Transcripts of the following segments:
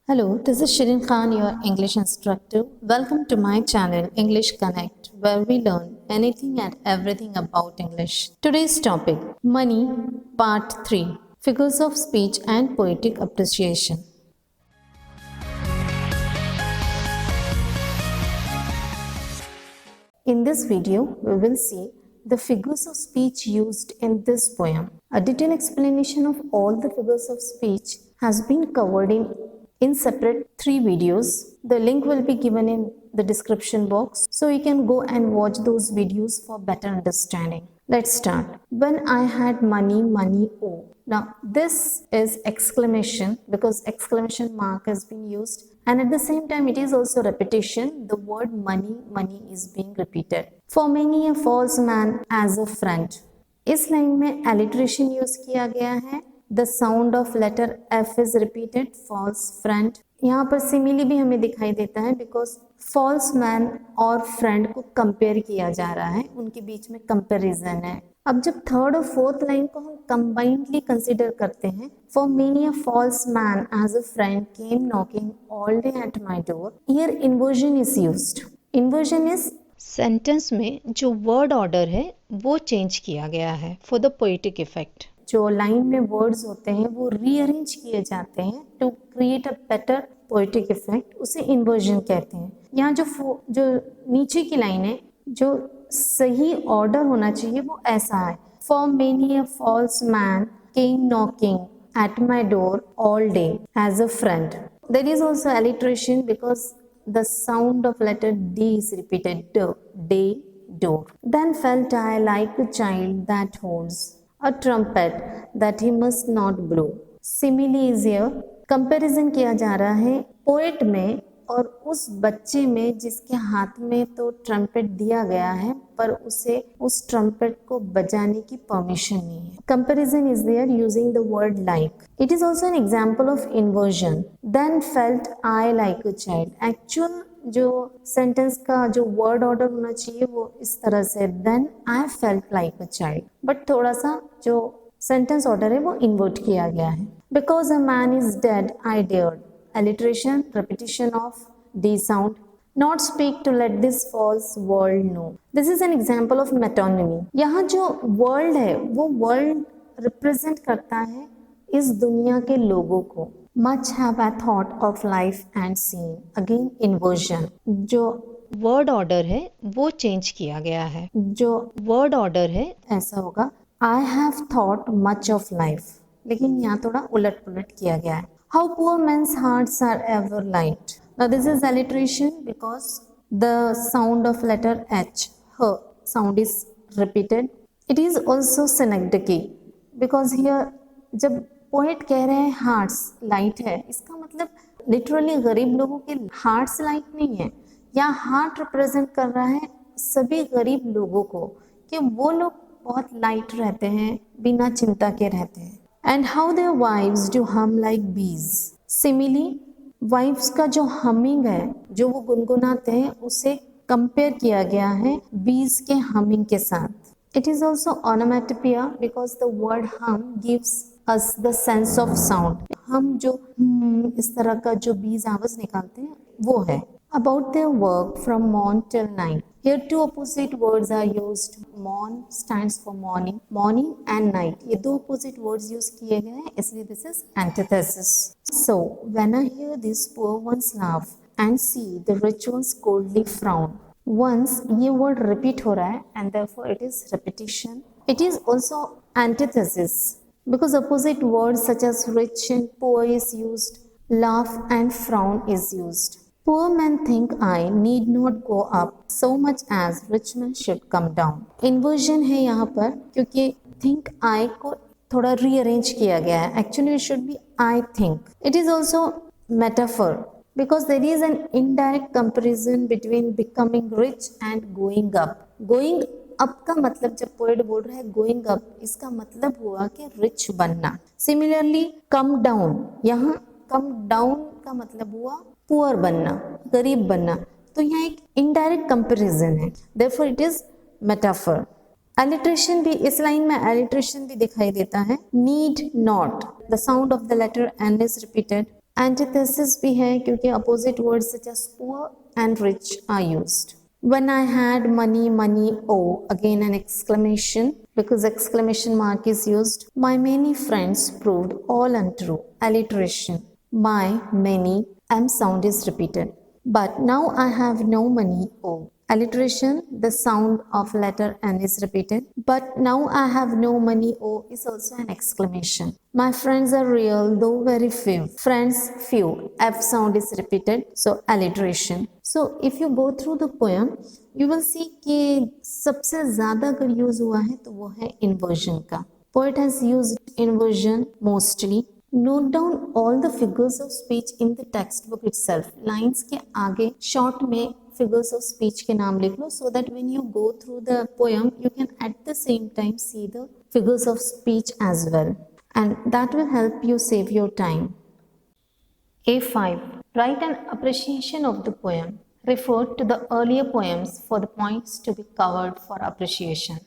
Hello, this is Shirin Khan, your English instructor. Welcome to my channel English Connect, where we learn anything and everything about English. Today's topic Money, Part 3 Figures of Speech and Poetic Appreciation. In this video, we will see the figures of speech used in this poem. A detailed explanation of all the figures of speech has been covered in separate 3 videos. The link will be given in the description box, so you can go and watch those videos for better understanding. Let's start. When I had money, money, oh. Now this is exclamation because exclamation mark has been used, and at the same time it is also repetition. The word money, money is being repeated. For many a false man as a friend. इस line में alliteration use किया गया है. The sound of letter F is repeated. False friend. यहाँ पर simile भी हमें दिखाई देता है बिकॉज फॉल्स मैन और फ्रेंड को कंपेयर किया जा रहा है, उनके बीच में कंपैरिजन है. अब जब थर्ड और फोर्थ लाइन को हम कंबाइंडली कंसीडर करते हैं, for many a false man as a friend came knocking all day at my door, here inversion is used. Inversion is sentence में जो वर्ड ऑर्डर है वो चेंज किया गया है फॉर द पोएटिक इफेक्ट. जो लाइन में वर्ड्स होते हैं वो रीअरेंज किए जाते हैं to create a better poetic effect, उसे इन्वर्जन कहते हैं. यहाँ जो नीचे की लाइन है, जो सही ऑर्डर होना चाहिए वो ऐसा है. For many a false man came knocking at my door all day as a friend. There is also alliteration because the sound of letter D is repeated. Day, door. Then felt I like a child that holds a trumpet that he must not blow. Simile is here. Comparison किया जा रहा है poet में और उस बच्चे में जिसके हाथ में तो ट्रम्पेट दिया गया है पर उसे उस ट्रम्पेट को बजाने की परमिशन नहीं है. Comparison is there using the word like. It is also an example of inversion. Then felt I like a child. Actual जो सेंटेंस का जो वर्ड ऑर्डर होना चाहिए वो इस तरह से, then I felt like a child, but थोड़ा सा जो सेंटेंस ऑर्डर है वो इन्वर्ट किया गया है. Because a man is dead I dared. alliteration, repetition of D sound. Not speak to let this false world know. This is an example of metonymy. यहाँ जो world है वो world represent करता है इस दुनिया के लोगों को. Much have I thought of life and seen. Again inversion. जो वर्ड ऑर्डर है वो चेंज किया गया है. जो वर्ड ऑर्डर है ऐसा होगा I have thought much of life, लेकिन यहाँ थोड़ा उलट पुलट किया गया है. How poor men's hearts are ever light. Now this is alliteration because the sound of letter H, her sound is repeated. It is also synecdoche because here जब poet कह रहे हैं हार्ट्स लाइट है, इसका मतलब लिटरली गरीब लोगों के हार्ट्स लाइट नहीं है. या हार्ट रिप्रेजेंट कर रहा है सभी गरीब लोगों को कि वो लोग बहुत लाइट रहते हैं, बिना चिंता के रहते हैं. And how their wives do hum like bees. Simile, wives का जो humming है, जो वो गुनगुनाते हैं, उसे कंपेयर किया गया है bees के humming के साथ. It is also onomatopoeia because the word hum gives us the sense of sound. हम जो इस तरह का जो bees आवाज निकालते हैं वो है. About their work from morn till night. Here two opposite words are used. Morn stands for morning, morning and night. ये दो opposite words use किए गए हैं, इसलिए this is antithesis. So when I hear these poor ones laugh and see the rich ones coldly frown. Once ये word repeat हो रहा है and therefore it is repetition. It is also antithesis because opposite words such as rich and poor is used. Laugh and frown is used. Poor men think I need not go up so much as rich men should come down. Inversion है यहाँ पर क्योंकि think I को थोड़ा rearrange किया गया है. Actually it should be I think. It is also metaphor because there is an indirect comparison between becoming rich and going up. Going up का मतलब जब पोएट बोल रहा है going up, इसका मतलब हुआ कि rich बनना. Similarly come down, यहाँ come down का मतलब हुआ पुअर बनना, गरीब बनना. तो यहाँ एक इनडायरेक्ट कंपैरिजन है, therefore it is metaphor. alliteration भी इस लाइन में alliteration भी दिखाई देता है. need not, the sound of the letter N is repeated. Antithesis भी है क्योंकि opposite words such as poor and rich are used. When I had money, money, oh, again an exclamation because exclamation mark is used. My many friends proved all untrue. Alliteration. My many M sound is repeated. But now I have no money, oh. Alliteration, the sound of letter N is repeated. But now I have no money, oh is also an exclamation. My friends are real, though very few. Friends, few. F sound is repeated, so alliteration. So if you go through the poem, you will see कि सबसे ज़्यादा अगर use हुआ है तो वो है inversion का. Poet has used inversion mostly. Note down all the figures of speech in the textbook itself. Lines के आगे short में figures of speech के नाम लिख लो so that when you go through the poem you can at the same time see the figures of speech as well, and that will help you save your time. A5. Write an appreciation of the poem. Refer to the earlier poems for the points to be covered for appreciation.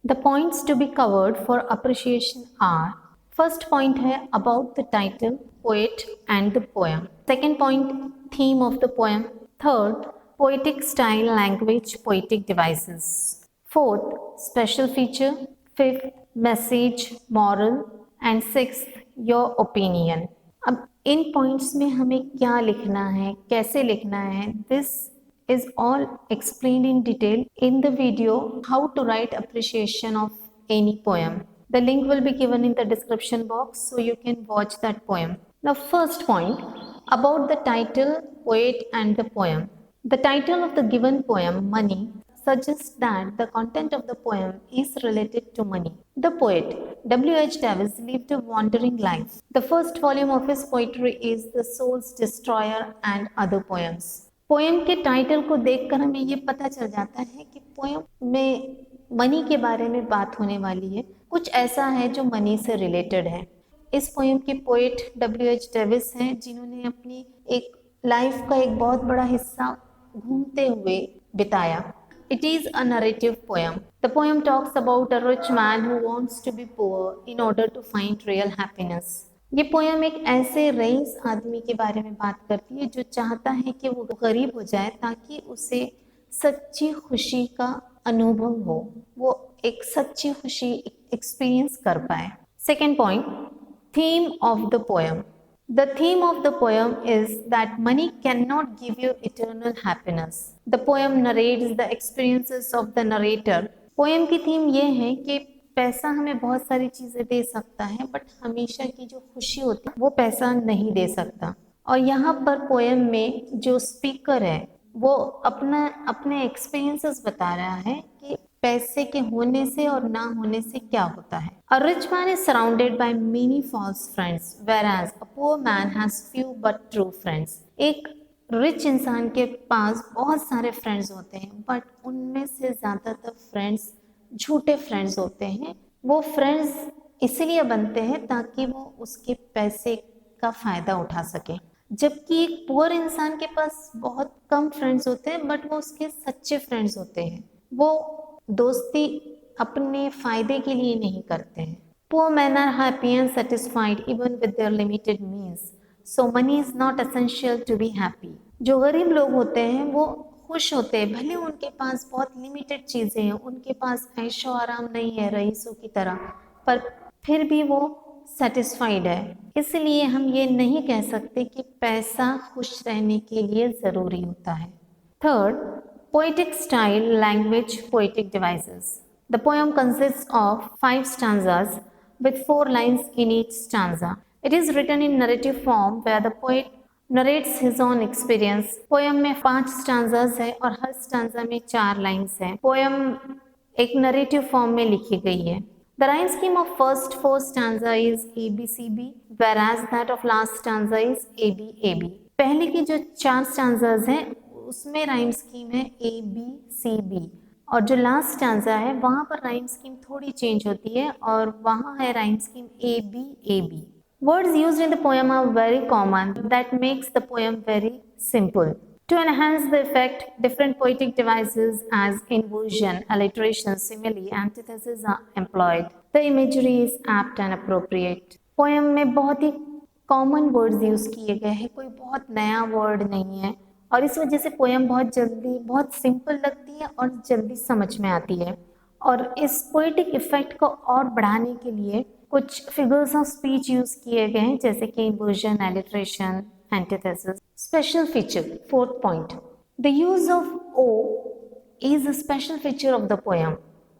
The points to be covered for appreciation are: first point है about the title, poet and the poem. Second point, theme of the poem. Third, poetic style, language, poetic devices. Fourth, special feature. Fifth, message, moral. And sixth, your opinion. अब इन points में हमें क्या लिखना है, कैसे लिखना है, this is all explained in detail in the video how to write appreciation of any poem. The link will be given in the description box so you can watch that poem. Now first point about the title, poet and the poem. The title of the given poem, Money, suggests that the content of the poem is related to money. The poet, W.H. Davis, lived a wandering life. The first volume of his poetry is The Soul's Destroyer and Other Poems. Poem के title को देखकर हमें ये पता चल जाता है कि पोएम में मनी के बारे में बात होने वाली है, कुछ ऐसा है जो मनी से रिलेटेड है. इस पोएम के पोएट W.H. डेविस हैं जिन्होंने अपनी एक लाइफ का एक बहुत बड़ा हिस्सा घूमते हुए बिताया. It is a narrative poem. The poem talks about a rich man who wants to be poor in order to find real happiness. ये पोयम एक ऐसे रईस आदमी के बारे में बात करती है जो चाहता है कि वो गरीब हो जाए ताकि उसे सच्ची खुशी का अनुभव हो, वो एक सच्ची खुशी एक्सपीरियंस कर पाए. Second point, theme of the poem. The theme of the poem is that money cannot give you eternal happiness. The poem narrates the experiences of the narrator. Poem की थीम ये है कि पैसा हमें बहुत सारी चीजें दे सकता है बट हमेशा की जो खुशी होती है वो पैसा नहीं दे सकता. और यहाँ पर पोएम में जो स्पीकर है वो अपने एक्सपीरियंसेस बता रहा है कि पैसे के होने से और ना होने से क्या होता है. A rich man is surrounded by many false friends, whereas a poor man has few but true friends. एक रिच इंसान के पास बहुत सारे फ्रेंड्स होते हैं बट उनमें से ज़्यादातर फ्रेंड्स झूठे फ्रेंड्स होते हैं. वो फ्रेंड्स इसलिए बनते हैं ताकि वो उसके पैसे का फ़ायदा उठा सके, जबकि एक पुअर इंसान के पास बहुत कम फ्रेंड्स होते हैं बट वो उसके सच्चे फ्रेंड्स होते हैं. वो दोस्ती अपने फ़ायदे के लिए नहीं करते हैं. Poor men are happy and satisfied even with their limited means. So money is not essential to be happy. जो गरीब लोग होते हैं वो खुश होते हैं भले उनके पास बहुत लिमिटेड चीज़ें हैं, उनके पास ऐशो आराम नहीं है रईसों की तरह, पर फिर भी वो सेटिस्फाइड है. इसलिए हम ये नहीं कह सकते कि पैसा खुश रहने के लिए ज़रूरी होता है. Third, poetic style, language, poetic devices. The poem consists of 5 stanzas with 4 lines in each stanza. It is written in narrative form where the poet narrates his own experience. Poem में 5 स्टांजाज है और हर stanza में 4 lines हैं. Poem एक narrative form में लिखी गई है. The rhyme scheme of first 4 stanza is ABCB, whereas that of last stanza is ABAB. पहले की जो 4 स्टांजाज हैं उसमें राइम स्कीम है ABCB और जो लास्ट स्टांजा है वहाँ पर राइम स्कीम थोड़ी चेंज होती है और वहाँ है rhyme scheme ABAB. Words used in the poem are very common. That makes the poem very simple. To enhance the effect, different poetic devices as inversion, alliteration, simile, antithesis are employed. The imagery is apt and appropriate. Poem में बहुत ही common words use किए गए हैं, कोई बहुत नया word नहीं है और इस वजह से पोएम बहुत सिंपल लगती है और जल्दी समझ में आती है। और इस पोएटिक इफेक्ट को और बढ़ाने के लिए कुछ फिगर्स ऑफ स्पीच यूज़ किए गए हैं, जैसे कि inversion, alliteration, antithesis. Special feature, fourth point, the use of O is a special feature of the poem.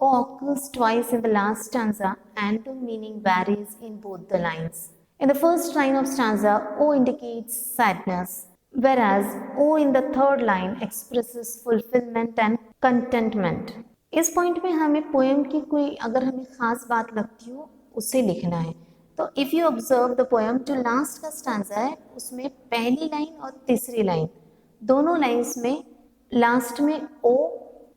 O occurs twice in the last stanza and the meaning varies in both the lines. In the first line of stanza, O indicates sadness, whereas O in the third line expresses fulfillment and contentment. इस point में हमें poem की कोई अगर हमें खास बात लगती हो उसे लिखना है। तो if you observe the poem, जो लास्ट का स्टांजा है उसमें पहली लाइन और तीसरी लाइन दोनों लाइन्स में लास्ट में O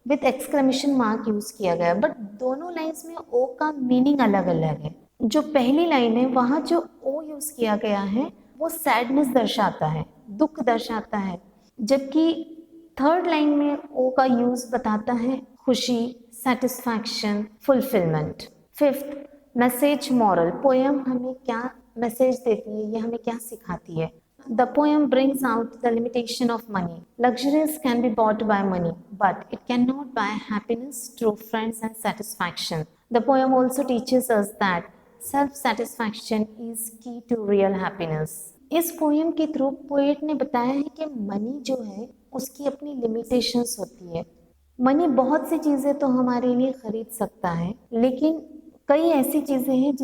with exclamation mark use किया गया, बट दोनों लाइन्स में ओ का मीनिंग अलग अलग है। जो पहली लाइन है वहाँ जो ओ यूज किया गया है वो सैडनेस दर्शाता है, दुख दर्शाता है, जबकि थर्ड लाइन में ओ का यूज बताता है खुशी, satisfaction, fulfilment. Fifth, message moral, poem हमें क्या मैसेज देती है, ये हमें क्या सिखाती है। The poem brings out the limitation of money. Luxuries can be bought by money, but it cannot buy happiness, true friends, and satisfaction. The poem also teaches us that self-satisfaction is key to real happiness. इस poem के through poet ने बताया है कि money जो है उसकी अपनी लिमिटेशंस होती है। मनी बहुत सी चीज़ें तो हमारे लिए खरीद सकता है, लेकिन कई ऐसी चीज़ें हैं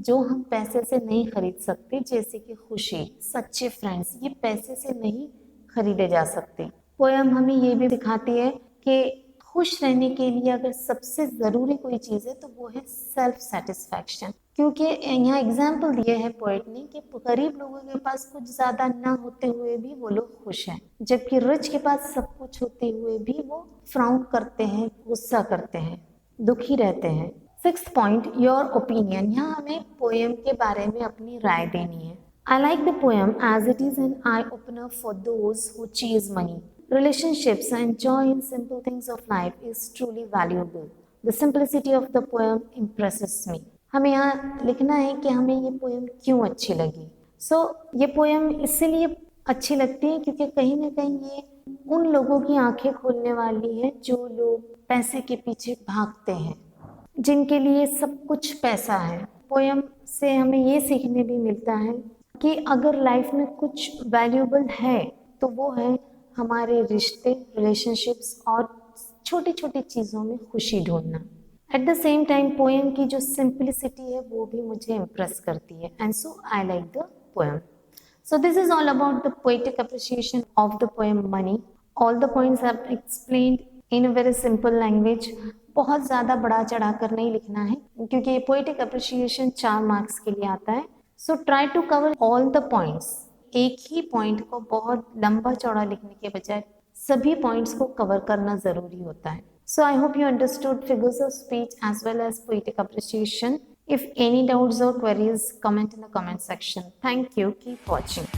जो हम पैसे से नहीं खरीद सकते, जैसे कि खुशी, सच्चे फ्रेंड्स, ये पैसे से नहीं खरीदे जा सकते। पोएम हमें ये भी दिखाती है कि खुश रहने के लिए अगर सबसे ज़रूरी कोई चीज़ है तो वो है सेल्फ सेटिस्फैक्शन, क्योंकि यहाँ एग्जाम्पल दिए हैं पोएट ने कि गरीब लोगों के पास कुछ ज़्यादा ना होते हुए भी वो लोग खुश हैं, जबकि रिच के पास सब कुछ होते हुए भी वो फ्राउन करते हैं, गुस्सा करते हैं, दुखी रहते हैं। सिक्स्थ पॉइंट, योर ओपिनियन, यहाँ हमें पोएम के बारे में अपनी राय देनी है। I like the poem as it is an eye opener for those who chase money. Relationships and joy in simple things of life is truly valuable. The simplicity of the poem impresses me. हमें यहाँ लिखना है कि हमें ये poem क्यों अच्छी लगी। ये पोएम इसलिए अच्छी लगती है क्योंकि कहीं ना कहीं ये उन लोगों की आंखें खोलने वाली है जो लोग पैसे के पीछे भागते हैं, जिनके लिए सब कुछ पैसा है। पोएम से हमें ये सीखने भी मिलता है कि अगर लाइफ में कुछ वैल्यूएबल है तो वो है हमारे रिश्ते, रिलेशनशिप्स और छोटी छोटी चीज़ों में खुशी ढूंढना। At the same time poem की जो सिंपलिसिटी है वो भी मुझे इम्प्रेस करती है, and so I like the poem. So this is all about the poetic appreciation of the poem Money. All the points are explained in a very simple language. बहुत ज़्यादा बढ़ा चढ़ा कर नहीं लिखना है क्योंकि ये poetic appreciation 4 मार्क्स के लिए आता है। So try to cover all the points. एक ही पॉइंट को बहुत लंबा चौड़ा लिखने के बजाय सभी पॉइंट्स को कवर करना ज़रूरी होता है। So I hope you understood figures of speech as well as poetic appreciation. If any doubts or queries, comment in the comment section. Thank you. Keep watching.